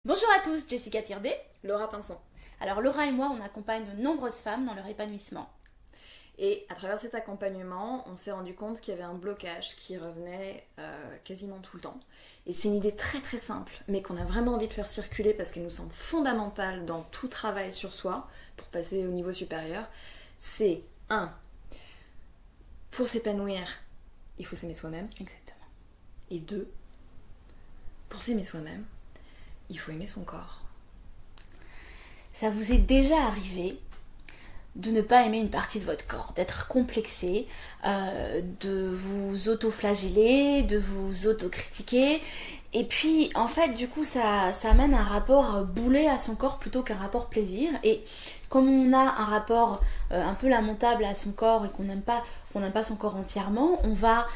Bonjour à tous, Jessica Pirbet. Laura Pinson. Alors Laura et moi, on accompagne de nombreuses femmes dans leur épanouissement. Et à travers cet accompagnement, on s'est rendu compte qu'il y avait un blocage qui revenait quasiment tout le temps. Et c'est une idée très très simple, mais qu'on a vraiment envie de faire circuler parce qu'elle nous semble fondamentale dans tout travail sur soi, pour passer au niveau supérieur. C'est 1. Pour s'épanouir, il faut s'aimer soi-même. Exactement. Et 2. Pour s'aimer soi-même, il faut aimer son corps. Ça vous est déjà arrivé de ne pas aimer une partie de votre corps, d'être complexé, de vous auto-flageller, de vous auto-critiquer. Et puis, en fait, du coup, ça amène un rapport boulet à son corps plutôt qu'un rapport plaisir. Et comme on a un rapport un peu lamentable à son corps et qu'on n'aime pas son corps entièrement, on va,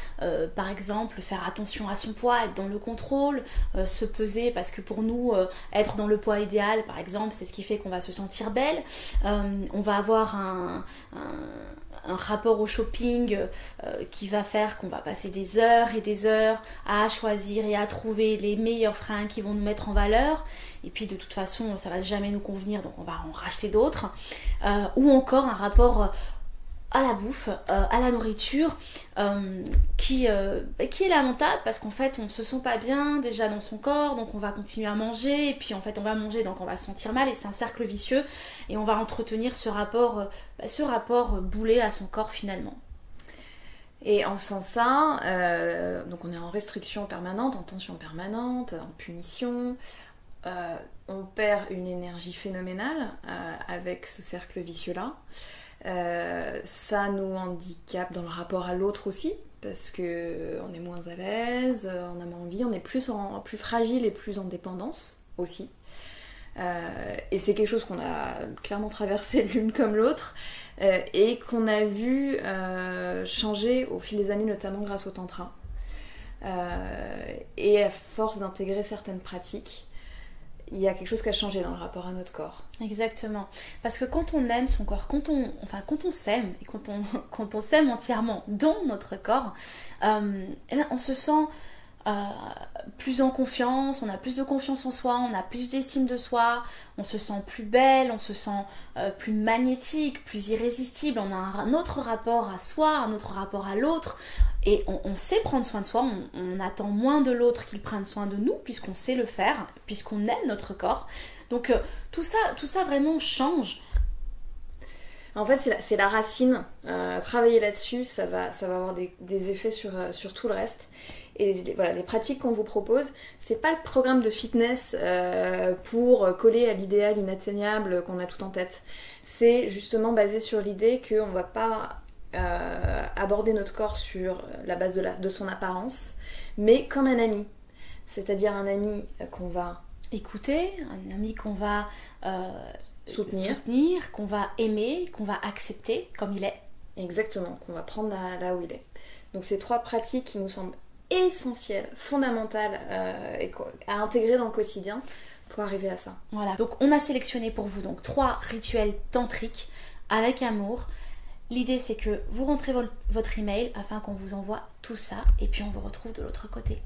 par exemple, faire attention à son poids, être dans le contrôle, se peser, parce que pour nous, être dans le poids idéal, par exemple, c'est ce qui fait qu'on va se sentir belle. On va avoir un rapport au shopping qui va faire qu'on va passer des heures et des heures à choisir et à trouver les meilleurs fringues qui vont nous mettre en valeur, et puis de toute façon ça va jamais nous convenir, donc on va en racheter d'autres, ou encore un rapport à la bouffe, à la nourriture, qui est lamentable parce qu'en fait on se sent pas bien déjà dans son corps, donc on va continuer à manger, et puis en fait on va manger, donc on va se sentir mal, et c'est un cercle vicieux, et on va entretenir ce rapport boulet à son corps finalement. Et en faisant ça, donc on est en restriction permanente, en tension permanente, en punition, on perd une énergie phénoménale avec ce cercle vicieux-là. Ça nous handicape dans le rapport à l'autre aussi, parce qu'on est moins à l'aise, on a moins envie, on est plus fragile et plus en dépendance aussi. Et c'est quelque chose qu'on a clairement traversé l'une comme l'autre, et qu'on a vu changer au fil des années, notamment grâce au tantra. Et à force d'intégrer certaines pratiques, il y a quelque chose qui a changé dans le rapport à notre corps. Exactement. Parce que quand on aime son corps, quand on s'aime, et quand on s'aime entièrement dans notre corps, on se sent plus en confiance, on a plus de confiance en soi, on a plus d'estime de soi, on se sent plus belle, on se sent plus magnétique, plus irrésistible, on a un autre rapport à soi, un autre rapport à l'autre, et on sait prendre soin de soi, on attend moins de l'autre qu'il prenne soin de nous, puisqu'on sait le faire, puisqu'on aime notre corps. Donc tout ça vraiment change. En fait, c'est la racine. Travailler là-dessus, ça va avoir des effets sur tout le reste. Et voilà, les pratiques qu'on vous propose, c'est pas le programme de fitness pour coller à l'idéal inatteignable qu'on a tout en tête. C'est justement basé sur l'idée qu'on va pas aborder notre corps sur la base de son apparence, mais comme un ami. C'est-à-dire un ami qu'on va écouter, un ami qu'on va soutenir, qu'on va aimer, qu'on va accepter comme il est. Exactement, qu'on va prendre là où il est. Donc ces 3 pratiques qui nous semblent essentielles, fondamentales à intégrer dans le quotidien pour arriver à ça. Voilà, donc on a sélectionné pour vous 3 rituels tantriques avec amour. L'idée c'est que vous rentrez votre email afin qu'on vous envoie tout ça, et puis on vous retrouve de l'autre côté.